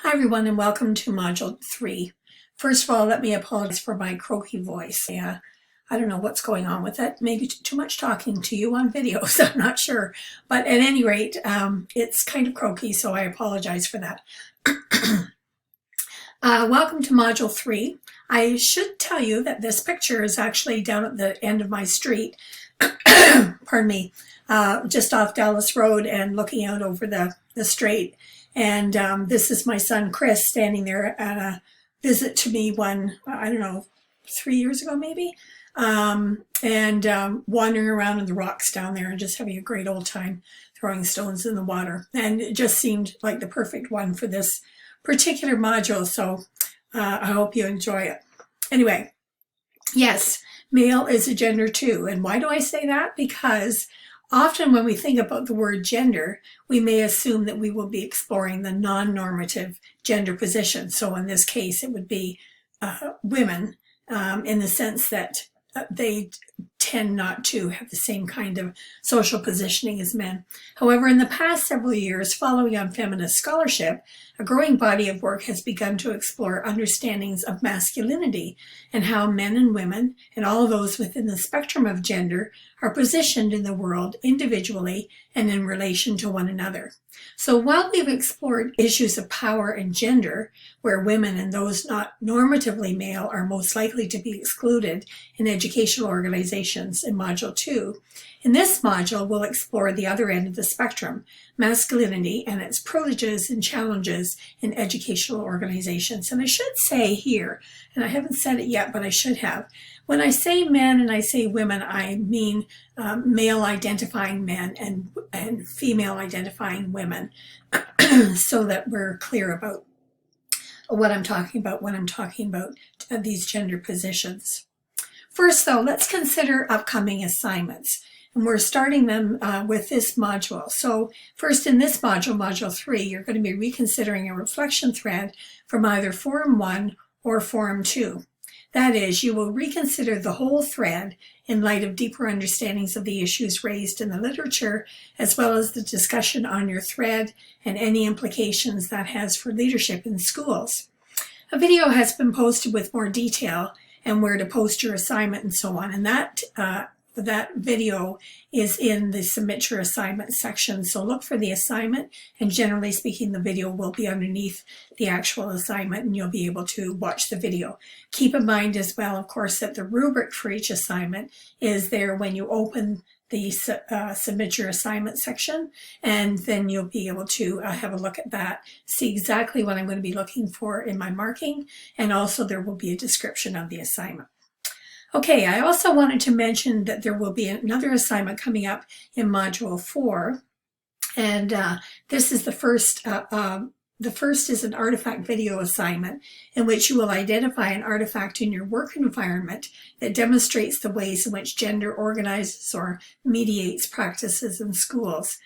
Hi everyone and welcome to Module 3. First of all, let me apologize for my croaky voice. I don't know what's going on with it. Maybe too much talking to you on videos, I'm not sure. But at any rate, it's kind of croaky, so I apologize for that. Welcome to Module 3. I should tell you that this picture is actually down at the end of my street, pardon me, just off Dallas Road and looking out over the strait. And this is my son Chris standing there at a visit to me I don't know, 3 years ago maybe, wandering around in the rocks down there and just having a great old time throwing stones in the water. And it just seemed like the perfect one for this particular module, so I hope you enjoy it. Anyway, yes, male is a gender too. And why do I say that? Because often when we think about the word gender, we may assume that we will be exploring the non-normative gender position. So in this case, it would be women in the sense that they tend not to have the same kind of social positioning as men. However, in the past several years, following on feminist scholarship, a growing body of work has begun to explore understandings of masculinity and how men and women, and all those within the spectrum of gender, are positioned in the world individually and in relation to one another. So while we've explored issues of power and gender, where women and those not normatively male are most likely to be excluded in educational organizations in Module 2, in this module we'll explore the other end of the spectrum, masculinity and its privileges and challenges in educational organizations. And I should say here, and I haven't said it yet, but I should have, when I say men and I say women, I mean male identifying men and female identifying women, so that we're clear about what I'm talking about when I'm talking about these gender positions. First though, let's consider upcoming assignments. And we're starting them with this module. So first in this module, Module 3, you're going to be reconsidering a reflection thread from either Forum 1 or Forum 2. That is, you will reconsider the whole thread in light of deeper understandings of the issues raised in the literature, as well as the discussion on your thread and any implications that has for leadership in schools. A video has been posted with more detail and where to post your assignment and so on, and that video is in the Submit Your Assignment section. So look for the assignment, and generally speaking, the video will be underneath the actual assignment and you'll be able to watch the video. Keep in mind as well, of course, that the rubric for each assignment is there when you open the Submit Your Assignment section, and then you'll be able to have a look at that, see exactly what I'm going to be looking for in my marking, and also there will be a description of the assignment. Okay, I also wanted to mention that there will be another assignment coming up in Module 4, and this is the first. The first is an artifact video assignment in which you will identify an artifact in your work environment that demonstrates the ways in which gender organizes or mediates practices in schools.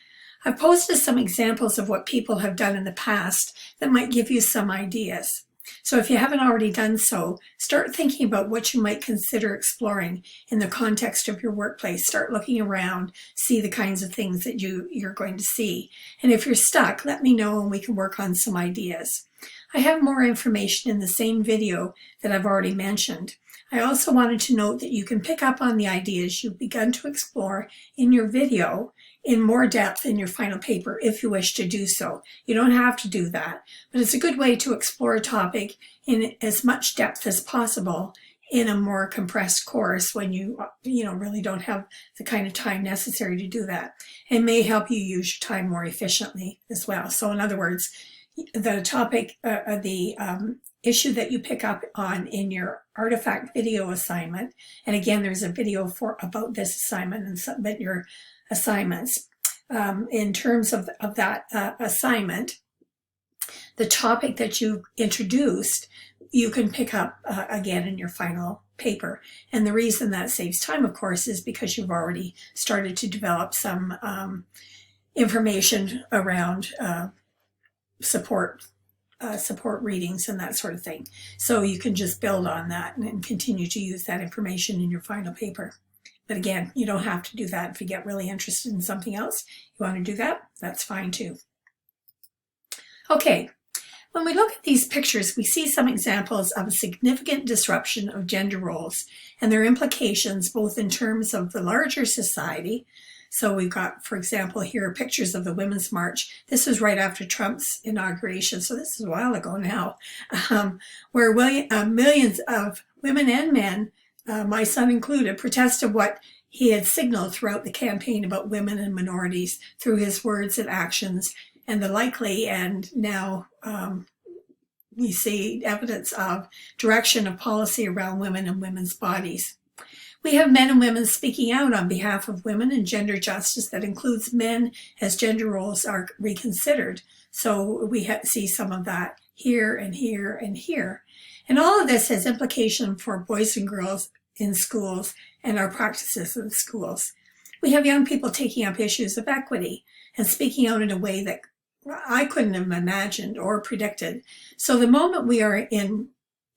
I've posted some examples of what people have done in the past that might give you some ideas. So if you haven't already done so, start thinking about what you might consider exploring in the context of your workplace. Start looking around, see the kinds of things that you're going to see. And if you're stuck, let me know and we can work on some ideas. I have more information in the same video that I've already mentioned. I also wanted to note that you can pick up on the ideas you've begun to explore in your video in more depth in your final paper if you wish to do so. You don't have to do that, but it's a good way to explore a topic in as much depth as possible in a more compressed course when you really don't have the kind of time necessary to do that. It may help you use your time more efficiently as well. So in other words, the topic, issue that you pick up on in your artifact video assignment, and again, there's a video about this assignment and Submit Your Assignments. In terms of that assignment, the topic that you introduced, you can pick up again in your final paper. And the reason that saves time, of course, is because you've already started to develop some information around support readings and that sort of thing. So you can just build on that and continue to use that information in your final paper. But again, you don't have to do that. If you get really interested in something else, you want to do that, that's fine too. Okay, When we look at these pictures, we see some examples of a significant disruption of gender roles and their implications both in terms of the larger society. So we've got, for example, here pictures of the Women's March. This was right after Trump's inauguration, so this is a while ago now, where millions of women and men, my son included, protested what he had signaled throughout the campaign about women and minorities through his words and actions, and the likely and now we see evidence of direction of policy around women and women's bodies. We have men and women speaking out on behalf of women and gender justice that includes men as gender roles are reconsidered. So we see some of that here and here and here. And all of this has implication for boys and girls in schools and our practices in schools. We have young people taking up issues of equity and speaking out in a way that I couldn't have imagined or predicted. So the moment we are in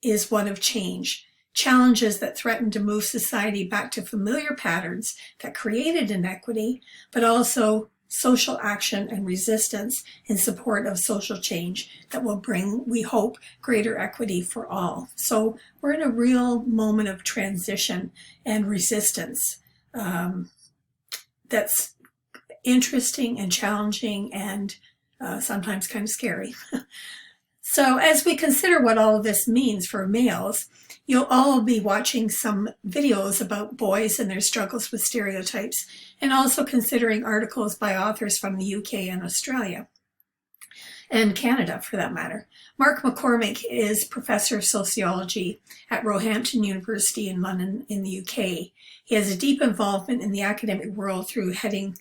is one of change. Challenges that threaten to move society back to familiar patterns that created inequity, but also social action and resistance in support of social change that will bring, we hope, greater equity for all. So we're in a real moment of transition and resistance that's interesting and challenging and sometimes kind of scary. So as we consider what all of this means for males, you'll all be watching some videos about boys and their struggles with stereotypes, and also considering articles by authors from the UK and Australia, and Canada for that matter. Mark McCormick is Professor of Sociology at Roehampton University in London in the UK. He has a deep involvement in the academic world through heading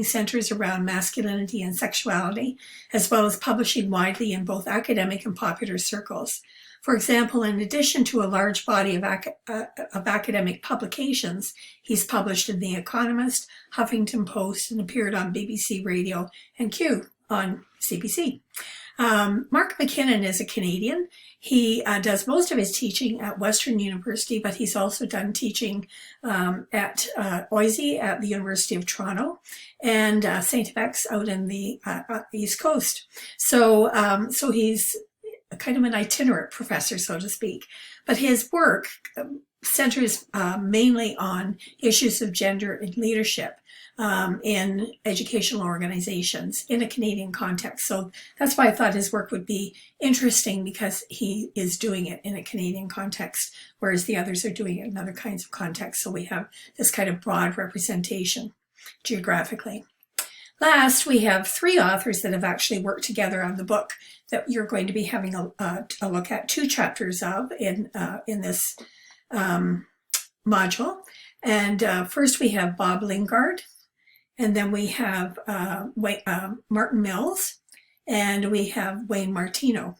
centers around masculinity and sexuality, as well as publishing widely in both academic and popular circles. For example, in addition to a large body of academic publications, he's published in The Economist, Huffington Post, and appeared on BBC Radio and Q on CBC. Mark McKinnon is a Canadian. He does most of his teaching at Western University, but he's also done teaching at OISE at the University of Toronto and St. FX out in the East Coast. So he's kind of an itinerant professor, so to speak. But his work centers mainly on issues of gender and leadership in educational organizations in a Canadian context. So that's why I thought his work would be interesting, because he is doing it in a Canadian context, whereas the others are doing it in other kinds of contexts. So we have this kind of broad representation geographically. Last, we have 3 authors that have actually worked together on the book that you're going to be having a look at 2 chapters of in this module. And first we have Bob Lingard, and then we have Martin Mills, and we have Wayne Martino.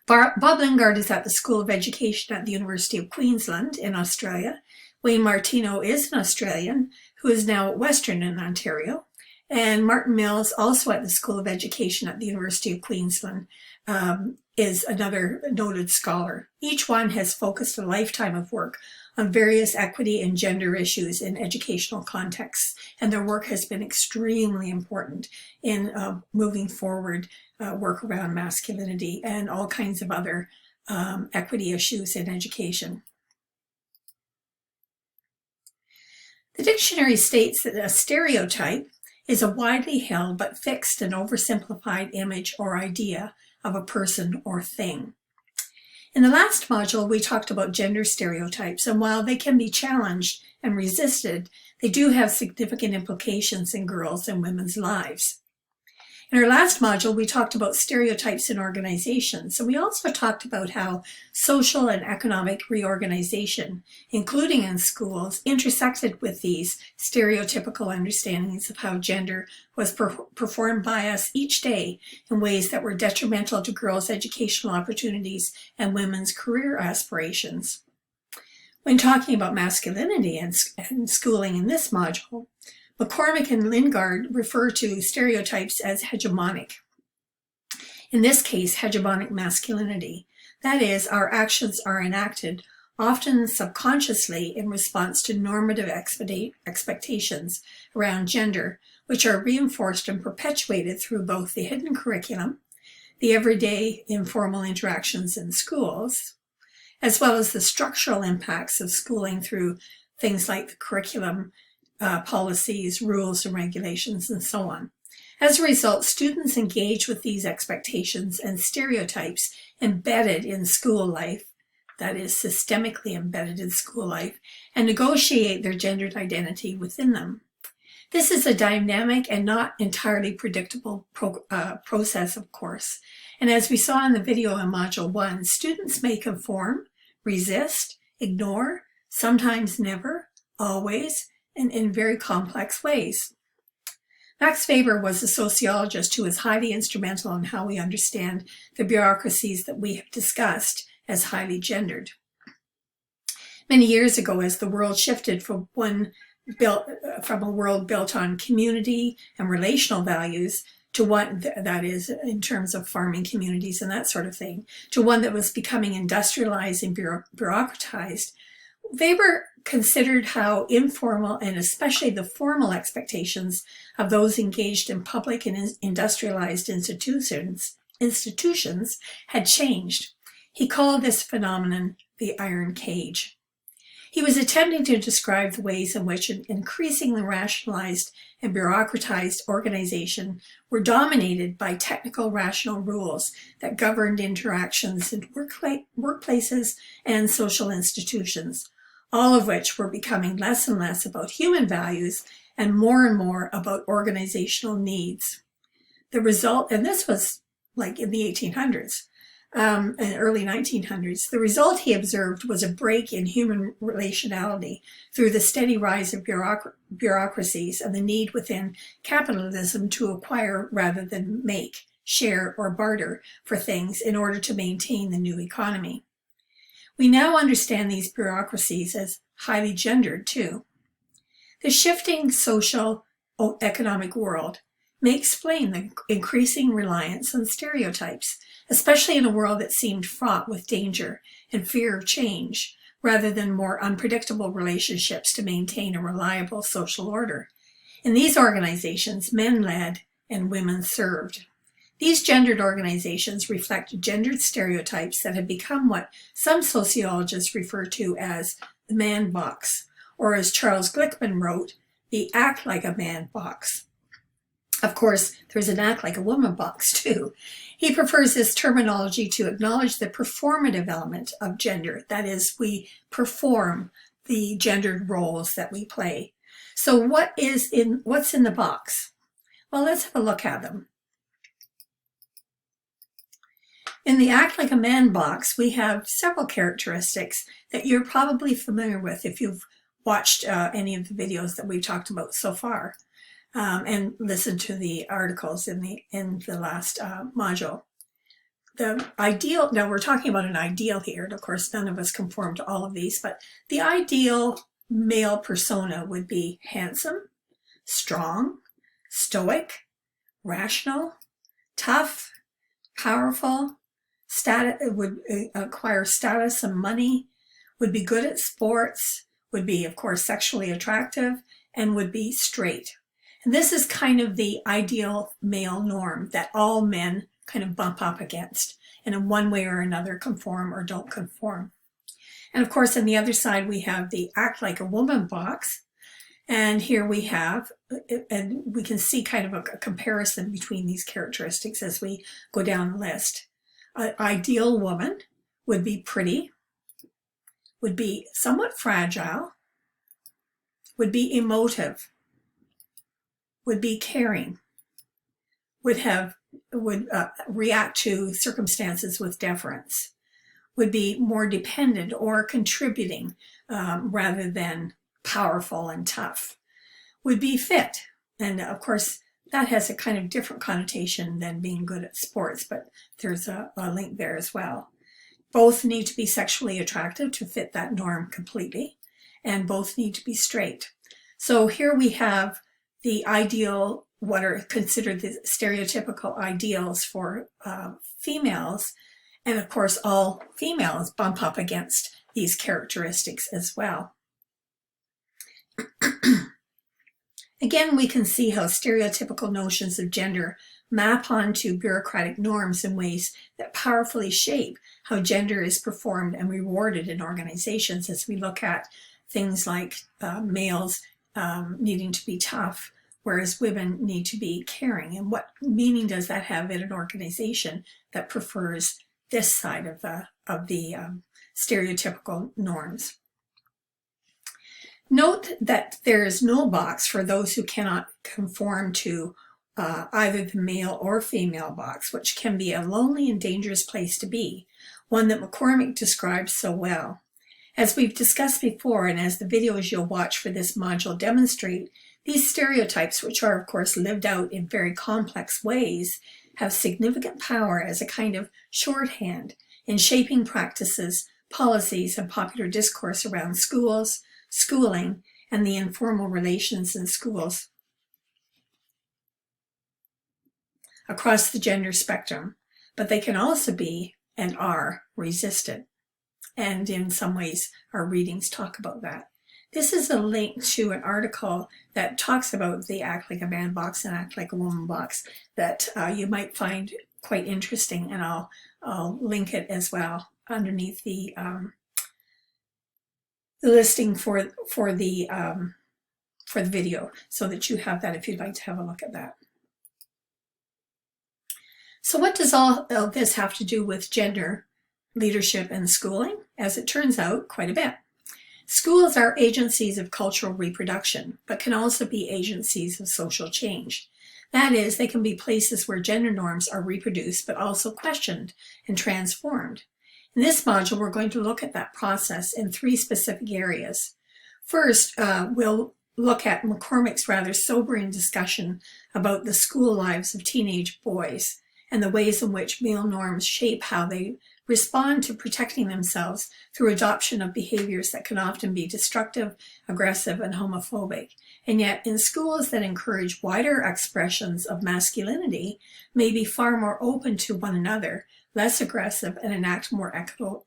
Bob Lingard is at the School of Education at the University of Queensland in Australia. Wayne Martino is an Australian who is now at Western in Ontario. And Martin Mills, also at the School of Education at the University of Queensland, is another noted scholar. Each one has focused a lifetime of work on various equity and gender issues in educational contexts, and their work has been extremely important in moving forward work around masculinity and all kinds of other equity issues in education. The dictionary states that a stereotype is a widely held but fixed and oversimplified image or idea of a person or thing. In the last module, we talked about gender stereotypes, and while they can be challenged and resisted, they do have significant implications in girls' and women's lives. In our last module, we talked about stereotypes in organizations, and we also talked about how social and economic reorganization, including in schools, intersected with these stereotypical understandings of how gender was performed by us each day in ways that were detrimental to girls' educational opportunities and women's career aspirations. When talking about masculinity and schooling in this module, McCormick and Lingard refer to stereotypes as hegemonic. In this case, hegemonic masculinity. That is, our actions are enacted, often subconsciously, in response to normative expectations around gender, which are reinforced and perpetuated through both the hidden curriculum, the everyday informal interactions in schools, as well as the structural impacts of schooling through things like the curriculum, policies, rules and regulations, and so on. As a result, students engage with these expectations and stereotypes embedded in school life, that is, systemically embedded in school life, and negotiate their gendered identity within them. This is a dynamic and not entirely predictable process, of course. And as we saw in the video in Module 1, students may conform, resist, ignore, sometimes never, always, and in very complex ways. Max Weber was a sociologist who was highly instrumental in how we understand the bureaucracies that we have discussed as highly gendered. Many years ago, as the world shifted from a world built on community and relational values to one that is in terms of farming communities and that sort of thing, to one that was becoming industrialized and bureaucratized, Weber considered how informal and especially the formal expectations of those engaged in public and industrialized institutions had changed. He called this phenomenon the iron cage. He was attempting to describe the ways in which an increasingly rationalized and bureaucratized organization were dominated by technical rational rules that governed interactions in workplaces and social institutions, all of which were becoming less and less about human values and more about organizational needs. The result, and this was like in the 1800s, and early 1900s, the result he observed was a break in human relationality through the steady rise of bureaucracies and the need within capitalism to acquire rather than make, share, or barter for things in order to maintain the new economy. We now understand these bureaucracies as highly gendered too. The shifting social economic world may explain the increasing reliance on stereotypes, especially in a world that seemed fraught with danger and fear of change, rather than more unpredictable relationships to maintain a reliable social order. In these organizations, men led and women served. These gendered organizations reflect gendered stereotypes that have become what some sociologists refer to as the man box, or as Charles Glickman wrote, the act like a man box. Of course, there's an act like a woman box too. He prefers this terminology to acknowledge the performative element of gender. That is, we perform the gendered roles that we play. So what's in the box? Well, let's have a look at them. In the Act Like a Man box, we have several characteristics that you're probably familiar with if you've watched any of the videos that we've talked about so far. And listen to the articles in the last module. The ideal, now we're talking about an ideal here, and of course none of us conform to all of these, but the ideal male persona would be handsome, strong, stoic, rational, tough, powerful, would acquire status and money, would be good at sports, would be, of course, sexually attractive, and would be straight. And this is kind of the ideal male norm that all men kind of bump up against and in one way or another conform or don't conform. And of course, on the other side, we have the Act Like a Woman box. And here we have, and we can see kind of a comparison between these characteristics as we go down the list. An ideal woman would be pretty, would be somewhat fragile, would be emotive, would be caring, would react to circumstances with deference, would be more dependent or contributing rather than powerful and tough, would be fit. And of course, that has a kind of different connotation than being good at sports, but there's a link there as well. Both need to be sexually attractive to fit that norm completely, and both need to be straight. So here we have the ideal, what are considered the stereotypical ideals for females. And of course, all females bump up against these characteristics as well. Again, we can see how stereotypical notions of gender map onto bureaucratic norms in ways that powerfully shape how gender is performed and rewarded in organizations, as we look at things like males needing to be tough, whereas women need to be caring. And what meaning does that have in an organization that prefers this side of the stereotypical norms? Note that there is no box for those who cannot conform to either the male or female box, which can be a lonely and dangerous place to be, one that McCormick describes so well. As we've discussed before, and as the videos you'll watch for this module demonstrate, these stereotypes, which are of course lived out in very complex ways, have significant power as a kind of shorthand in shaping practices, policies, and popular discourse around schools, schooling, and the informal relations in schools across the gender spectrum, but they can also be and are resisted. And in some ways, our readings talk about that. This is a link to an article that talks about the Act Like a Man box and Act Like a Woman box that you might find quite interesting, and I'll link it as well underneath the listing for the video, so that you have that if you'd like to have a look at that. So what does all of this have to do with gender, leadership, and schooling? As it turns out, quite a bit. Schools are agencies of cultural reproduction, but can also be agencies of social change. That is, they can be places where gender norms are reproduced, but also questioned and transformed. In this module, we're going to look at that process in 3 specific areas. First, we'll look at McCormick's rather sobering discussion about the school lives of teenage boys and the ways in which male norms shape how they respond to protecting themselves through adoption of behaviors that can often be destructive, aggressive, and homophobic. And yet, in schools that encourage wider expressions of masculinity, may be far more open to one another, less aggressive, and enact more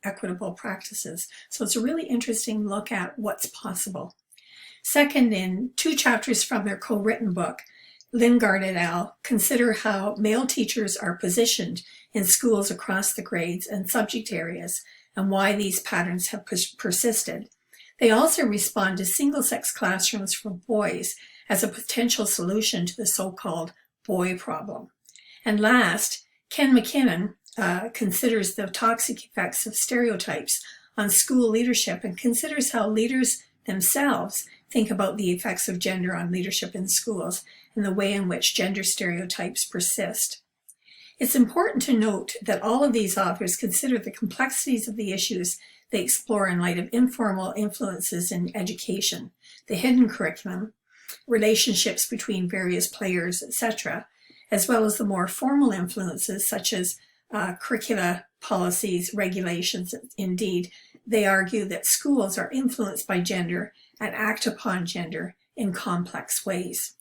equitable practices. So it's a really interesting look at what's possible. Second, in 2 chapters from their co-written book, Lingard et al. Consider how male teachers are positioned in schools across the grades and subject areas, and why these patterns have persisted. They also respond to single-sex classrooms for boys as a potential solution to the so-called boy problem. And last, Ken McKinnon considers the toxic effects of stereotypes on school leadership, and considers how leaders themselves think about the effects of gender on leadership in schools and the way in which gender stereotypes persist. It's important to note that all of these authors consider the complexities of the issues they explore in light of informal influences in education, the hidden curriculum, relationships between various players, etc., as well as the more formal influences such as curricula, policies, regulations. Indeed, they argue that schools are influenced by gender and act upon gender in complex ways.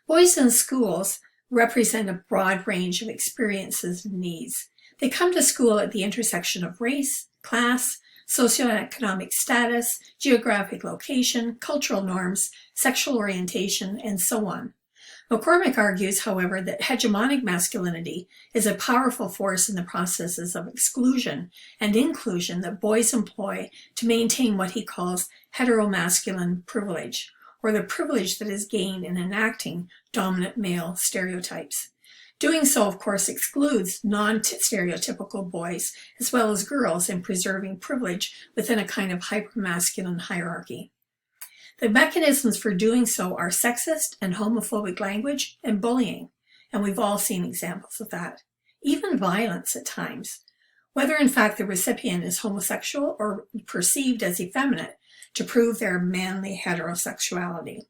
Boys in schools represent a broad range of experiences and needs. They come to school at the intersection of race, class, socioeconomic status, geographic location, cultural norms, sexual orientation, and so on. McCormick argues, however, that hegemonic masculinity is a powerful force in the processes of exclusion and inclusion that boys employ to maintain what he calls heteromasculine privilege, or the privilege that is gained in enacting dominant male stereotypes. Doing so, of course, excludes non-stereotypical boys as well as girls in preserving privilege within a kind of hypermasculine hierarchy. The mechanisms for doing so are sexist and homophobic language and bullying, and we've all seen examples of that. Even violence at times. Whether in fact the recipient is homosexual or perceived as effeminate to prove their manly heterosexuality.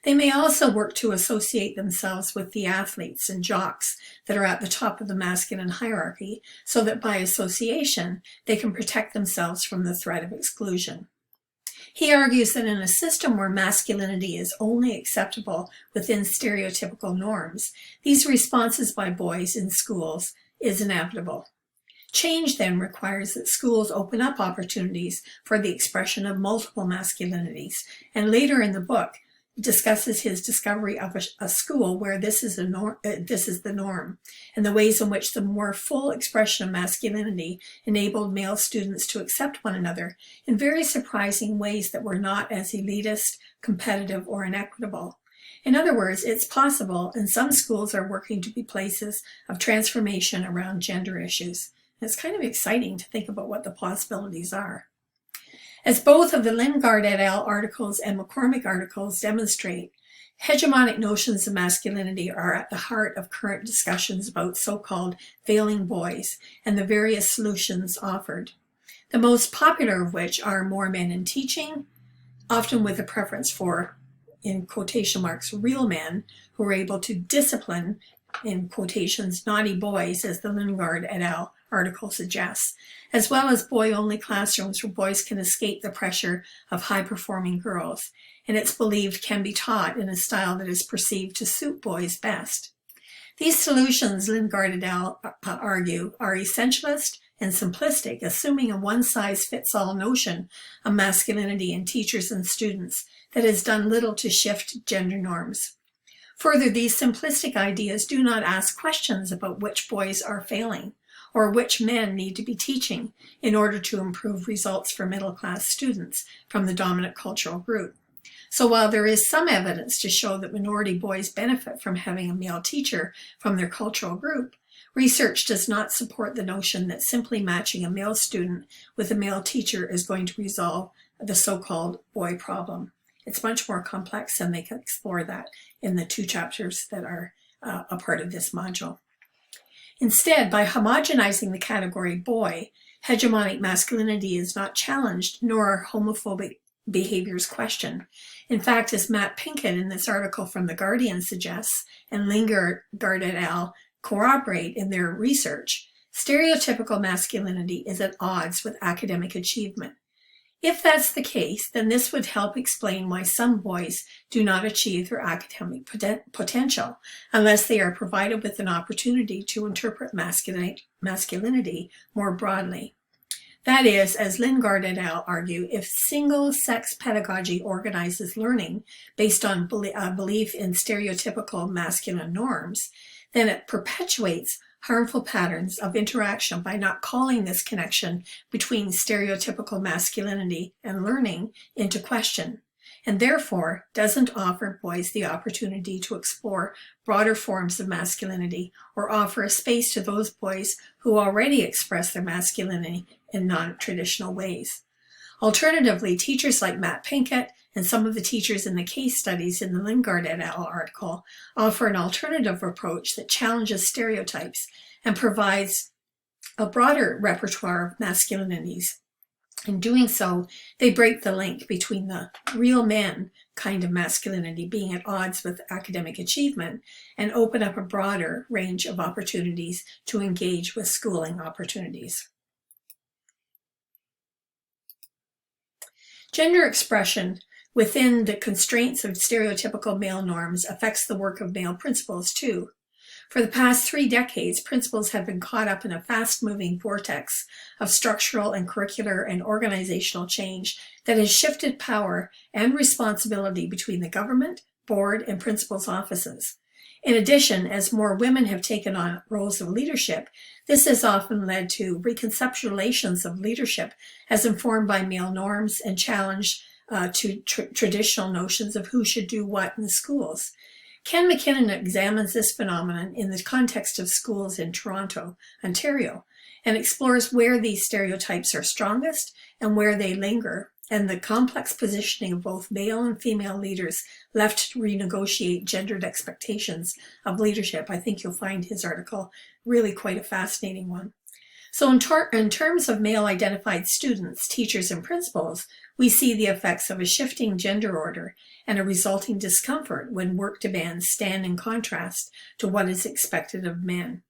They may also work to associate themselves with the athletes and jocks that are at the top of the masculine hierarchy, so that by association they can protect themselves from the threat of exclusion. He argues that in a system where masculinity is only acceptable within stereotypical norms, these responses by boys in schools is inevitable. Change then requires that schools open up opportunities for the expression of multiple masculinities, and later in the book, discusses his discovery of a school where this is the norm, and the ways in which the more full expression of masculinity enabled male students to accept one another in very surprising ways that were not as elitist, competitive, or inequitable. In other words, it's possible, and some schools are working to be places of transformation around gender issues. It's kind of exciting to think about what the possibilities are. As both of the Lingard et al. Articles and McCormick articles demonstrate, hegemonic notions of masculinity are at the heart of current discussions about so-called failing boys and the various solutions offered, the most popular of which are more men in teaching, often with a preference for, in quotation marks, real men who are able to discipline, in quotations, naughty boys, as the Lingard et al. Article suggests, as well as boy-only classrooms where boys can escape the pressure of high-performing girls, and it's believed can be taught in a style that is perceived to suit boys best. These solutions, Lingard et al. Argue, are essentialist and simplistic, assuming a one-size-fits-all notion of masculinity in teachers and students that has done little to shift gender norms. Further, these simplistic ideas do not ask questions about which boys are failing, or which men need to be teaching in order to improve results for middle-class students from the dominant cultural group. So while there is some evidence to show that minority boys benefit from having a male teacher from their cultural group, research does not support the notion that simply matching a male student with a male teacher is going to resolve the so-called boy problem. It's much more complex, and they can explore that in the 2 chapters that are a part of this module. Instead, by homogenizing the category boy, hegemonic masculinity is not challenged, nor are homophobic behaviors questioned. In fact, as Matt Pinkett in this article from The Guardian suggests, and Lingard et al. Corroborate in their research, stereotypical masculinity is at odds with academic achievement. If that's the case, then this would help explain why some boys do not achieve their academic potential unless they are provided with an opportunity to interpret masculinity more broadly. That is, as Lingard et al. Argue, if single-sex pedagogy organizes learning based on belief in stereotypical masculine norms, then it perpetuates harmful patterns of interaction by not calling this connection between stereotypical masculinity and learning into question, and therefore doesn't offer boys the opportunity to explore broader forms of masculinity or offer a space to those boys who already express their masculinity in non-traditional ways. Alternatively, teachers like Matt Pinkett and some of the teachers in the case studies in the Lingard et al. Article offer an alternative approach that challenges stereotypes and provides a broader repertoire of masculinities. In doing so, they break the link between the real men kind of masculinity being at odds with academic achievement and open up a broader range of opportunities to engage with schooling opportunities. Gender expression within the constraints of stereotypical male norms affects the work of male principals too. For the past 3 decades, principals have been caught up in a fast-moving vortex of structural and curricular and organizational change that has shifted power and responsibility between the government, board, and principals' offices. In addition, as more women have taken on roles of leadership, this has often led to reconceptualizations of leadership as informed by male norms and challenged to traditional notions of who should do what in schools. Ken McKinnon examines this phenomenon in the context of schools in Toronto, Ontario, and explores where these stereotypes are strongest and where they linger, and the complex positioning of both male and female leaders left to renegotiate gendered expectations of leadership. I think you'll find his article really quite a fascinating one. So in terms of male-identified students, teachers, and principals, we see the effects of a shifting gender order and a resulting discomfort when work demands stand in contrast to what is expected of men.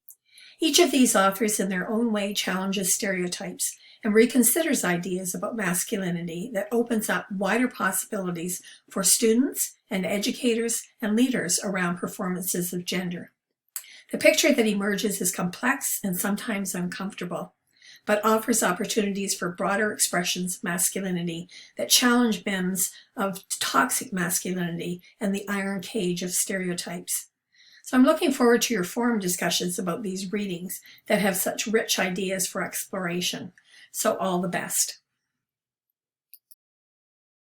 Each of these authors in their own way challenges stereotypes and reconsiders ideas about masculinity that opens up wider possibilities for students and educators and leaders around performances of gender. The picture that emerges is complex and sometimes uncomfortable, but offers opportunities for broader expressions of masculinity that challenge myths of toxic masculinity and the iron cage of stereotypes. So I'm looking forward to your forum discussions about these readings that have such rich ideas for exploration. So all the best.